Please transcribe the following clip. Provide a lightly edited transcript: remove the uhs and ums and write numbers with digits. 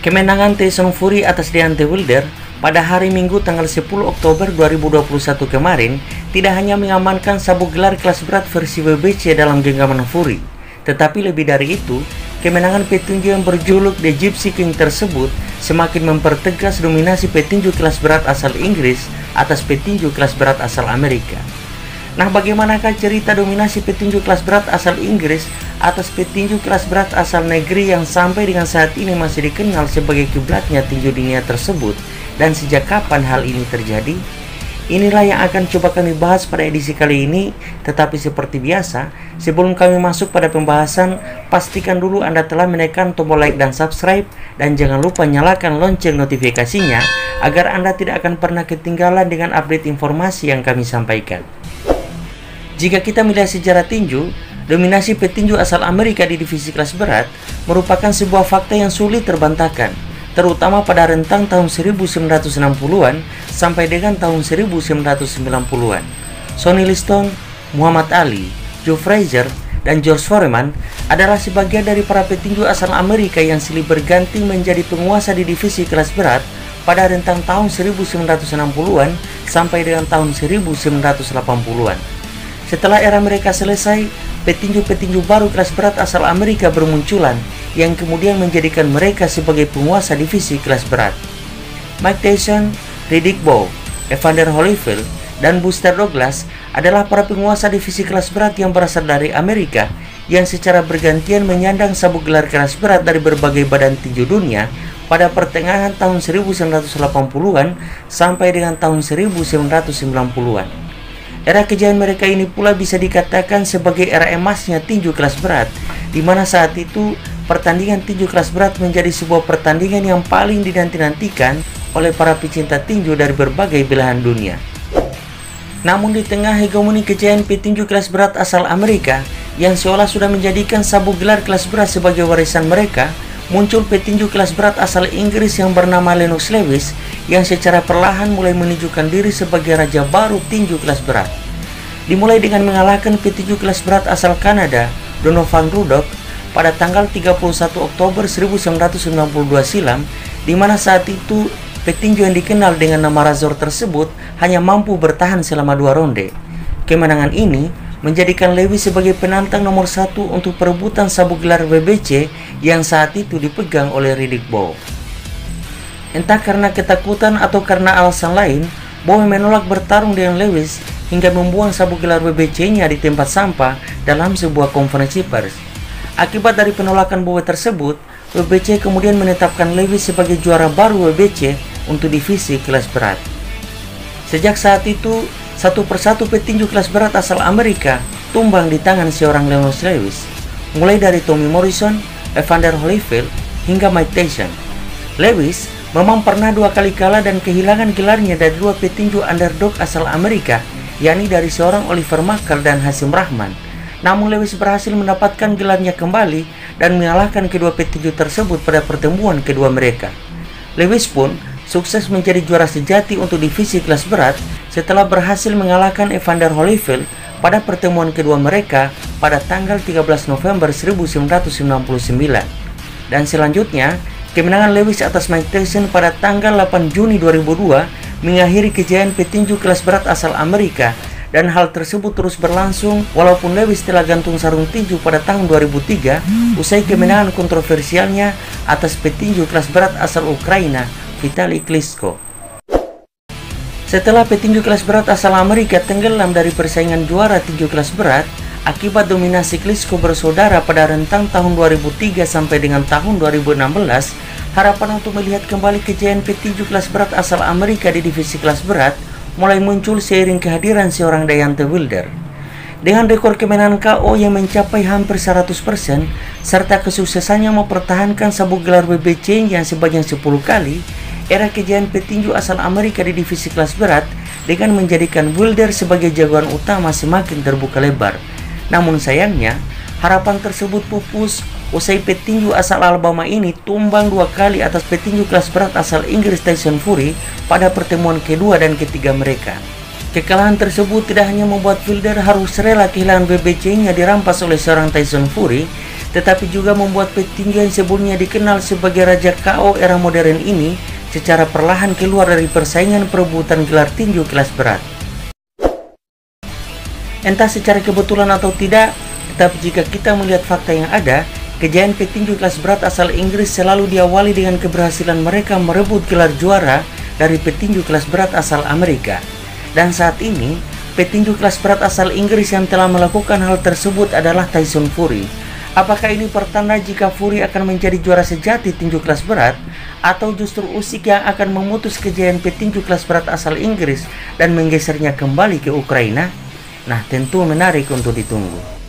Kemenangan Tyson Fury atas Deontay Wilder pada hari Minggu tanggal 10 Oktober 2021 kemarin tidak hanya mengamankan sabuk gelar kelas berat versi WBC dalam genggaman Fury, tetapi lebih dari itu, kemenangan petinju yang berjuluk The Gypsy King tersebut semakin mempertegas dominasi petinju kelas berat asal Inggris atas petinju kelas berat asal Amerika. Nah, bagaimanakah cerita dominasi petinju kelas berat asal Inggris atas petinju kelas berat asal negeri yang sampai dengan saat ini masih dikenal sebagai kiblatnya tinju dunia tersebut, dan sejak kapan hal ini terjadi? Inilah yang akan coba kami bahas pada edisi kali ini. Tetapi seperti biasa, sebelum kami masuk pada pembahasan, pastikan dulu Anda telah menekan tombol like dan subscribe, dan jangan lupa nyalakan lonceng notifikasinya agar Anda tidak akan pernah ketinggalan dengan update informasi yang kami sampaikan. Jika kita melihat sejarah tinju, dominasi petinju asal Amerika di divisi kelas berat merupakan sebuah fakta yang sulit terbantahkan, terutama pada rentang tahun 1960-an sampai dengan tahun 1990-an. Sonny Liston, Muhammad Ali, Joe Frazier, dan George Foreman adalah sebagian dari para petinju asal Amerika yang silih berganti menjadi penguasa di divisi kelas berat pada rentang tahun 1960-an sampai dengan tahun 1980-an. Setelah era mereka selesai, petinju-petinju baru kelas berat asal Amerika bermunculan yang kemudian menjadikan mereka sebagai penguasa divisi kelas berat. Mike Tyson, Riddick Bowe, Evander Holyfield, dan Buster Douglas adalah para penguasa divisi kelas berat yang berasal dari Amerika yang secara bergantian menyandang sabuk gelar kelas berat dari berbagai badan tinju dunia pada pertengahan tahun 1980-an sampai dengan tahun 1990-an. Era kejayaan mereka ini pula bisa dikatakan sebagai era emasnya tinju kelas berat, di mana saat itu pertandingan tinju kelas berat menjadi sebuah pertandingan yang paling dinanti-nantikan oleh para pecinta tinju dari berbagai belahan dunia. Namun di tengah hegemoni kejayaan petinju kelas berat asal Amerika yang seolah sudah menjadikan sabuk gelar kelas berat sebagai warisan mereka, muncul petinju kelas berat asal Inggris yang bernama Lennox Lewis yang secara perlahan mulai menunjukkan diri sebagai raja baru tinju kelas berat. Dimulai dengan mengalahkan petinju kelas berat asal Kanada, Donovan Ruddock, pada tanggal 31 Oktober 1992 silam, di mana saat itu petinju yang dikenal dengan nama Razor tersebut hanya mampu bertahan selama 2 ronde. Kemenangan ini menjadikan Lewis sebagai penantang nomor 1 untuk perebutan sabuk gelar WBC yang saat itu dipegang oleh Riddick Bowe. Entah karena ketakutan atau karena alasan lain, Bowe menolak bertarung dengan Lewis hingga membuang sabuk gelar WBC-nya di tempat sampah dalam sebuah konferensi pers. Akibat dari penolakan Bowe tersebut, WBC kemudian menetapkan Lewis sebagai juara baru WBC untuk divisi kelas berat. Sejak saat itu, satu persatu petinju kelas berat asal Amerika tumbang di tangan seorang Lennox Lewis, mulai dari Tommy Morrison, Evander Holyfield, hingga Mike Tyson. Lewis memang pernah 2 kali kalah dan kehilangan gelarnya dari 2 petinju underdog asal Amerika, yakni dari seorang Oliver McCall dan Hasim Rahman. Namun Lewis berhasil mendapatkan gelarnya kembali dan mengalahkan kedua petinju tersebut pada pertemuan kedua mereka. Lewis pun sukses menjadi juara sejati untuk divisi kelas berat setelah berhasil mengalahkan Evander Holyfield pada pertemuan kedua mereka pada tanggal 13 November 1999. Dan selanjutnya, kemenangan Lewis atas Mike Tyson pada tanggal 8 Juni 2002 mengakhiri kejayaan petinju kelas berat asal Amerika, dan hal tersebut terus berlangsung walaupun Lewis telah gantung sarung tinju pada tahun 2003 usai kemenangan kontroversialnya atas petinju kelas berat asal Ukraina, Vitali Klitschko. Setelah petinju kelas berat asal Amerika tenggelam dari persaingan juara tinju kelas berat akibat dominasi Klitschko bersaudara pada rentang tahun 2003 sampai dengan tahun 2016, harapan untuk melihat kembali kejayaan petinju kelas berat asal Amerika di divisi kelas berat mulai muncul seiring kehadiran seorang Deontay Wilder. Dengan rekor kemenangan KO yang mencapai hampir 100% serta kesuksesannya mempertahankan sabuk gelar WBC yang sebanyak 10 kali, era kejayaan petinju asal Amerika di divisi kelas berat dengan menjadikan Wilder sebagai jagoan utama semakin terbuka lebar. Namun sayangnya, harapan tersebut pupus usai petinju asal Alabama ini tumbang 2 kali atas petinju kelas berat asal Inggris Tyson Fury pada pertemuan kedua dan ketiga mereka. Kekalahan tersebut tidak hanya membuat Wilder harus rela kehilangan WBC-nya dirampas oleh seorang Tyson Fury, tetapi juga membuat petinju yang sebelumnya dikenal sebagai Raja KO era modern ini secara perlahan keluar dari persaingan perebutan gelar tinju kelas berat. Entah secara kebetulan atau tidak, tetapi jika kita melihat fakta yang ada, kejayaan petinju kelas berat asal Inggris selalu diawali dengan keberhasilan mereka merebut gelar juara dari petinju kelas berat asal Amerika. Dan saat ini, petinju kelas berat asal Inggris yang telah melakukan hal tersebut adalah Tyson Fury. Apakah ini pertanda jika Fury akan menjadi juara sejati tinju kelas berat, atau justru Usyk yang akan memutus kejayaan petinju kelas berat asal Inggris dan menggesernya kembali ke Ukraina? Nah, tentu menarik untuk ditunggu.